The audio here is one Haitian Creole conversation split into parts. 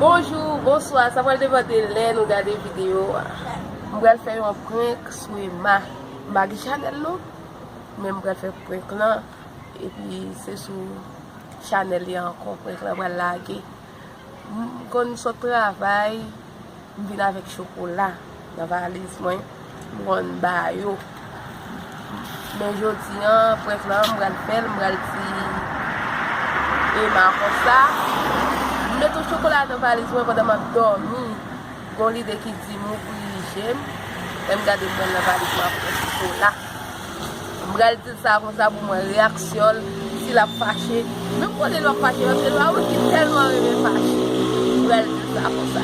Bonjour, bonsoir, ça va demander l'air, nous regarder vidéo. Je vais faire un prank sur ma Chanel, mais je vais faire un prank là. Et puis c'est sur Chanel encore, prank là, je vais laguer. Quand je sors travail, je viens avec chocolat dans la valise, moi, je vais bailler. Mais je dis, prank là, je vais le faire, je vais le dire. Et comme ça. Je mets tout chocolat dans la valise pendant que je dors. J'ai l'idée qui dit que j'aime. Je me garde dans la valise pour le chocolat. Je vais dire ça comme ça pour ma réaction. Si la fâché. Même quand elle va fâcher, parce qu'elle va tellement fâché. Je vais dire ça comme ça.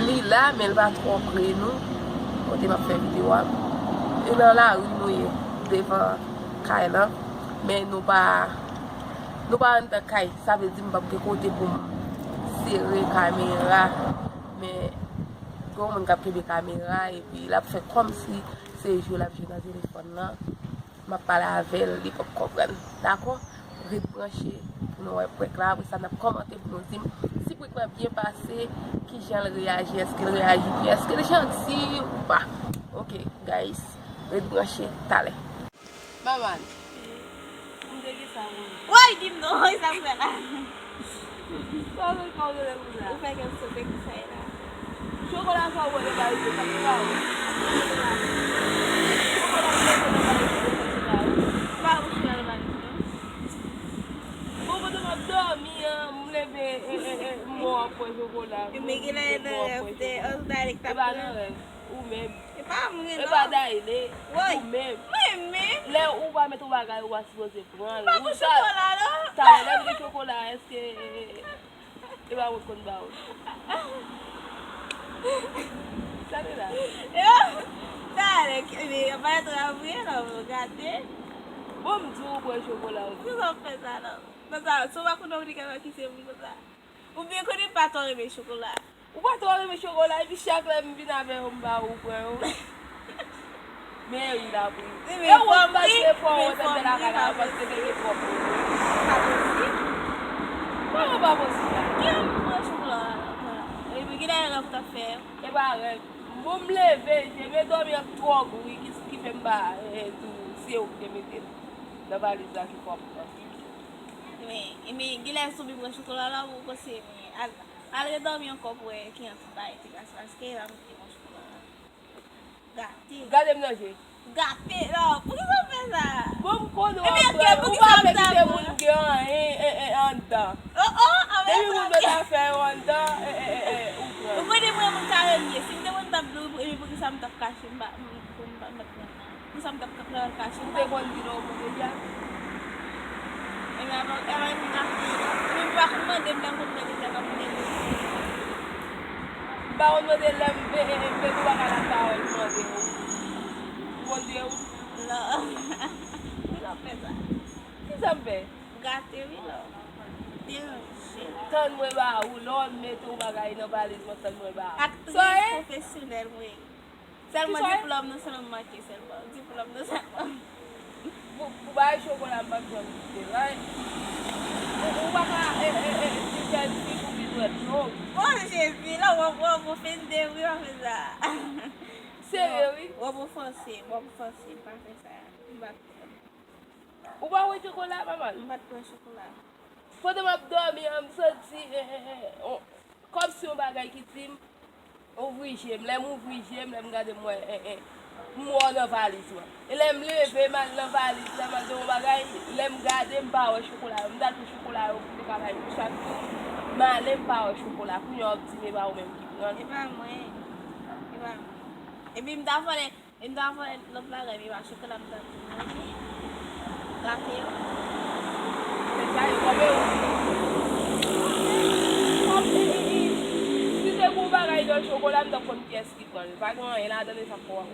Lui là, mais elle va trop près nous. Quand elle va faire vidéo. Et dans la rue, nous devant Kayla. Mais nous pas. Nous pas en taille, ça veut dire que je côté pour serrer la caméra. Mais quand on a pris la caméra et puis il a fait comme si c'est jouer la vie dans le téléphone là. Je parle avec elle, il peut comprendre. D'accord? Rebrancher pour nous voir là, ça n'a commenté pour nous dire si vous avez bien passé, qui gens réagit, est-ce qu'il réagit bien, est-ce qu'il est gentil ou pas. Ok, guys, rebrancher, t'allez. Maman. Why di mo? Isang pera. Sabi ko na lang na. Upay ka sa big side. Chocolate sa wala ba ito sa ikaw? Bago siya naman ito. Bobo na madami mlebe mo po chocolate. Yung may gilay na lefte. O direct tap Iba na. na rin. Umem. Ipa mo nga. Iba dahil eh. Why? Umem. Meme? Le uba met uba ga uba supposé prendre. Bago chocolate. Ta le de chocolat est-ce que iba wo kon ba. Sabe lá. Dale, que vai atuar bem, não, gate. Vamos jogar chocolate. Não só pensar, não. Mas ah, só vai quando eu brincar aqui sempre pensar. O bem quando ele patou ele chocolate. O patrão me chocolate e chaque lá me vina ver ba o pão. Meu da bu. Eu vou fazer fome da cara para você ter fome. Como vai você? Que é um chocolate? Ele me queria dar café. E ba, vou me levar, je me dormir trop, oui, qui fait ba do seu que me tem. Da valise aqui compra. Me Guilherme subiu com chocolate lá, vou você. Além de dormir um copo é 500 baht, as que era muito chocolate. Gati. Gade me noje. Gati, não, por que você pensa? Vamos quando eu vou ter muito ganho anda. A Deve ver, muito da fé anda eu vou demorar muito caro, se eu não tablo, ele porque sabe tap cash, não sabe tap cash, não tem quando virou porque já Baon mo de lambe pedo bakala tao mo de. Mondeu. Não. Não pesa. Que sampe? Gate vilo. Deus. Tan mo ba ulon meto bagay no balis mo tan mo ba. Actriz profissional mo. Selma diploma no salão aqui, Selma. Diploma no salão. Bubai chocolate ba ko de right? O baka teacher si ko biduat no. Olha, gente, não vou ofender, viu, apesar. Sério? Vou fazer para pensar. O ba o chocolate maman? Bato com chocolate. Quando eu dormi, eu me comme si on bagay qui tim ouvrir j'aime, l'aime ouvrir j'aime, l'aime garder moi dans valise moi. Et l'aime lever mal dans valise, l'aime dans mon bagay, l'aime garder pas au chocolat, me donne chocolat au petit travail chaque jour. Mais l'aime pas au chocolat, pour nous optimiser ba ou même qui prend. Et pas moi. Et puis me d'avant le bagay mi va chocolat me donne. Gâté. C'est ça, il va Ku bagay do chocolat da kon pièce qui prend. Pas comment il a donné ça pour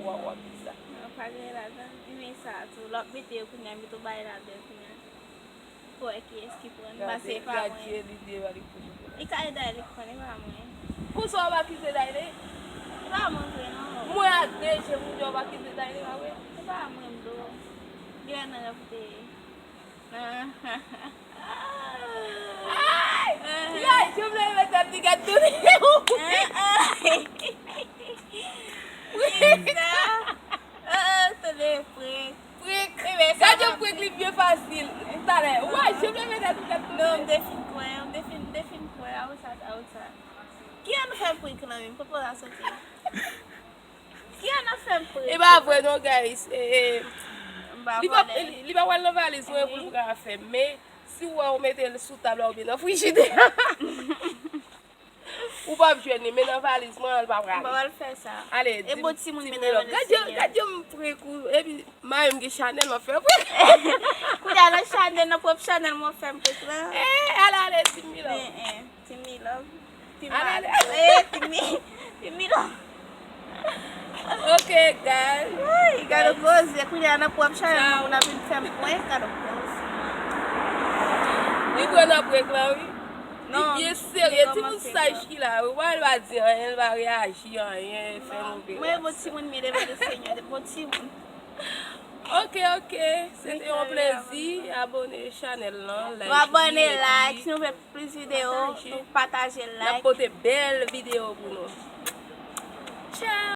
ça. Pas grave, ini satu lot video punya itu bayar ada punya. Kok qui prend passer par moi. Ika ada ali prend pas moi. Ku so ba ki se dai dai. Pas moi non. Moi a deixe mu jo ba ki se dai dai ba we. Pas moi do. Dia na gapte. Ai! ti ka tourne Tade prek. Prek. Gade yo prek li bien fasil. Tale, waj, je mwen mwen ti ka tourne. Non, defin kwen, outside. Ki an fèm prek nan mi? Popo la soti. Ki an fèm prek? E ba vwe non guys. Mba Li ba wal nan valiz mwen pou ka fèm. Me, si ou mette sou tabla ou bi nan frigide. Ou pa jwen ni, men nan valiz mwen al pa Mba prale. wal fè sa. Ale, E bo ti moun menen wè de senye. Gade yo mprek ou, e bi, ma yon ge Chanel mwen fè prek. Kou ya nan Chanel, nan pop Chanel mwen fèm prek la. Ale, Timmy love. Timmy love. Ale. Timmy love. Ok, guys. Ay, gado goze. Kou ya nan pop Chanel mwen apin fèm prek, gado goze. Li gwen nan prek la, oui? Non. Li bien serye, ti moun saj ki la, oui? Wal va di an, el va reagi an, yen fè moun be. Mwen bo ti moun mire de senye, de bo ti moun. Ok, c'était un plaisir. Abonnez Chanel nan. Abonnez, like, si nou fè plus video, nou pataje like. N'a pote belle vidéo pour nous. Ciao!